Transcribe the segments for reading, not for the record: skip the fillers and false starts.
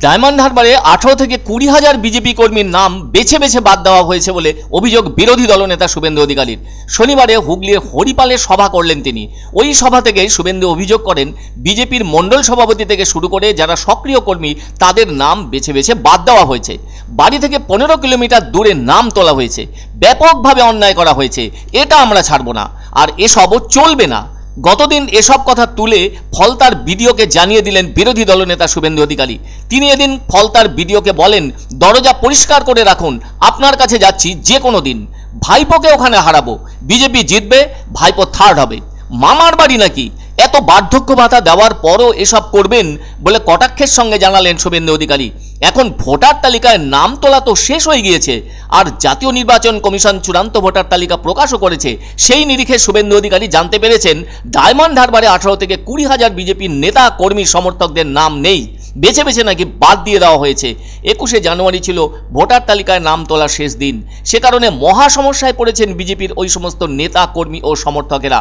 Diamond হারবারে 18 থেকে 20,000 BJP কর্মীর নাম বেছে বেছে বাদ দেওয়া হয়েছে বলে অভিযোগ বিরোধী দলনেতা শুভেন্দু অধিকারীর। শনিবারে হুগলির হরিপালে সভা করলেন তিনি। ওই সভা থেকে শুভেন্দু অভিযোগ করেন, বিজেপির মণ্ডল সভাপতি থেকে শুরু করে যারা সক্রিয় কর্মী তাদের নাম বেছে বেছে বাদ দেওয়া হয়েছে। বাড়ি থেকে 15 কিলোমিটার দূরে নাম তোলা হয়েছে। ব্যাপকভাবে অন্যায় করা হয়েছে, এটা আমরা ছাড়ব না, আর এসবও চলবে না। গতদিন এসব কথা তুলে ফলতার বিডিওকে জানিয়ে দিলেন বিরোধী দলনেতা শুভেন্দু অধিকারী। তিনি এদিন ফলতার বিডিওকে বলেন, দরজা পরিষ্কার করে রাখুন, আপনার কাছে যাচ্ছি যে কোনো দিন। ভাইপোকে ওখানে হারাবো, বিজেপি জিতবে, ভাইপো থার্ড হবে। মামার বাড়ি নাকি? এত বার্ধক্য ভাতা দেওয়ার পরও এসব করবেন বলে কটাক্ষের সঙ্গে জানালেন শুভেন্দু অধিকারী। এখন ভোটার তালিকায় নাম তোলা তো শেষ হয়ে গিয়েছে, আর জাতীয় নির্বাচন কমিশন চূড়ান্ত ভোটার তালিকা প্রকাশও করেছে। সেই নিরিখে শুভেন্দু অধিকারী জানতে পেরেছেন, ডায়মন্ড হারবারে 18 থেকে 20,000 বিজেপির নেতা কর্মী সমর্থকদের নাম নেই, বেছে বেছে নাকি বাদ দিয়ে দেওয়া হয়েছে। 21শে জানুয়ারি ছিল ভোটার তালিকায় নাম তোলার শেষ দিন। সে কারণে মহা সমস্যায় পড়েছেন বিজেপির ওই সমস্ত নেতা কর্মী ও সমর্থকেরা।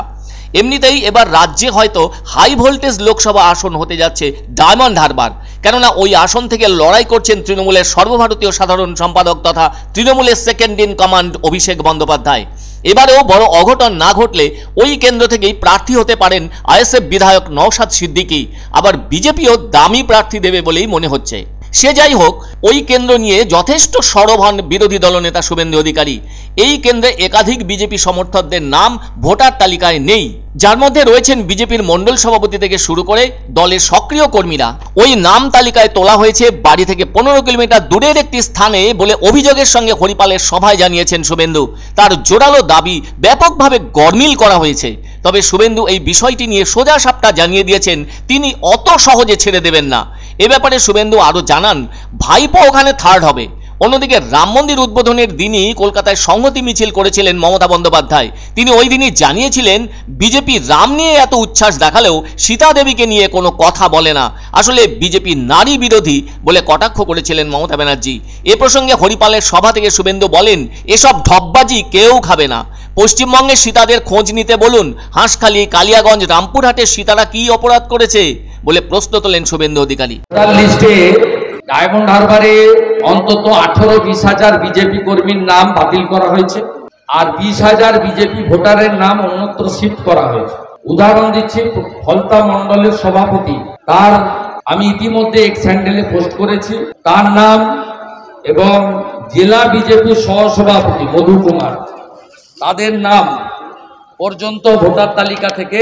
এমনিতেই এবার রাজ্যে হয়তো হাই ভোল্টেজ লোকসভা আসন হতে যাচ্ছে ডায়মন্ড হারবার, কেননা ওই আসন থেকে লড়াই করছেন তৃণমূলের সর্বভারতীয় সাধারণ সম্পাদক তথা তৃণমূলের second in command Abhishek Bandyopadhyay. এবারেও বড় অঘটন না ঘটলে ওই কেন্দ্র থেকেই প্রার্থী হতে পারেন আইএসএফ বিধায়ক নওশাদ সিদ্দিকী। আবার বিজেপিও দামি প্রার্থী দেবে বলেই মনে হচ্ছে। সে যাই হোক, ওই কেন্দ্র নিয়ে যথেষ্ট সরব হন বিরোধী দলনেতা শুভেন্দু অধিকারী। এই কেন্দ্রে একাধিক বিজেপি সমর্থকদের নাম ভোটার তালিকায় নেই, যার মধ্যে রয়েছেন বিজেপির মণ্ডল সভাপতি থেকে শুরু করে দলের সক্রিয় কর্মীরা। ওই নাম তালিকায় তোলা হয়েছে বাড়ি থেকে 15 কিলোমিটার দূরের একটি স্থানে বলে অভিযোগের সঙ্গে হরিপালের সভায় জানিয়েছেন শুভেন্দু। তার জোরালো দাবি, ব্যাপকভাবে গরমিল করা হয়েছে। তবে শুভেন্দু এই বিষয়টি নিয়ে সোজা সাপটা জানিয়ে দিয়েছেন, তিনি অত সহজে ছেড়ে দেবেন না। এ ব্যাপারে শুভেন্দু আরও জানান, ভাইপো ওখানে থার্ড হবে। অন্যদিকে রাম মন্দির উদ্বোধনের দিনই কলকাতায় সংহতি মিছিল করেছিলেন মমতা বন্দ্যোপাধ্যায়। তিনি ওই দিনই জানিয়েছিলেন, বিজেপি রাম নিয়ে এত উচ্ছ্বাস দেখালেও সীতা দেবীকে নিয়ে কোনো কথা বলে না। আসলে বিজেপি নারী বিরোধী বলে কটাক্ষ করেছিলেন মমতা ব্যানার্জি। এ প্রসঙ্গে হরিপালের সভা থেকে শুভেন্দু বলেন, এসব ঢপবাজি কেউ খাবে না। পশ্চিমবঙ্গের সীতাদের খোঁজ নিতে বলুন। হাঁসখালি, কালিয়াগঞ্জ, রামপুরহাটের সীতারা কি অপরাধ করেছে বলে প্রশ্ন তোলেন শুভেন্দু অধিকারী। ডায়মন্ড হারবারে অন্তত 18-20 হাজার বিজেপি কর্মীর নাম বাতিল করা হয়েছে, আর 20,000 বিজেপি ভোটারের নাম অন্যত্র শিফট করা হয়েছে। উদাহরণ দিচ্ছি, ফলতা মন্ডলের সভাপতি, তার আমি ইতিমধ্যে এক্স হ্যান্ডেলে পোস্ট করেছি, তার নাম এবং জেলা বিজেপি সহসভাপতি মধু কুমার, তাদের নাম পর্যন্ত ভোটার তালিকা থেকে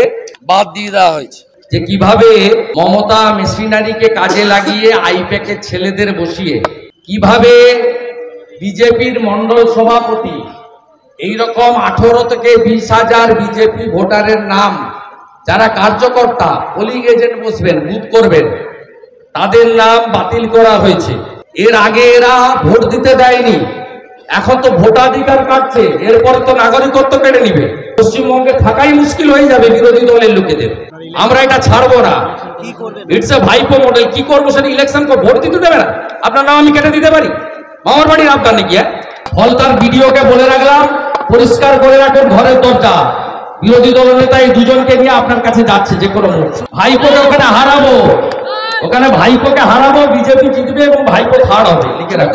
বাদ দিয়ে দেওয়া হয়েছে। যে কিভাবে মমতা মেশিনারিকে কাজে লাগিয়ে আইপ্যাকের ছেলেদের বসিয়ে কিভাবে বিজেপির মন্ডল সভাপতি এইরকম 18 থেকে 20,000 বিজেপি ভোটারের নাম, যারা কার্যকর্তা, পোলিং এজেন্ট বসবেন, বুথ করবেন, তাদের নাম বাতিল করা হয়েছে। এর আগে এরা ভোট দিতে দেয়নি, এখন তো ভোটাধিকার কাটছে, এরপরে তো নাগরিকত্ব কেড়ে নিবে। পশ্চিমবঙ্গে থাকাই মুশকিল হয়ে যাবে বিরোধী দলের লোকেদের। আমরা এটা ছাড়বো না। ইটস এ ভাইপো মডেল। কি করবো সেটা ইলেকশন কো ভোট দিতে দেবে না? আপনার নাম আমি কেটে দিতে পারি? মামার বাড়ির আবদার নাকি? ফলতার ভিডিওকে বলে রাখলাম, পরিষ্কার করে রাখুন ঘরের দরজা। বিরোধী দলনেতা এই দুজনকে নিয়ে আপনার কাছে যাচ্ছে যে কোনো মুহূর্তে। ভাইপোকে ওখানে হারাবো, ওখানে ভাইপোকে হারাবো, বিজেপি জিতবে এবং ভাইপো থার্ড হবে। লিখে রাখুন।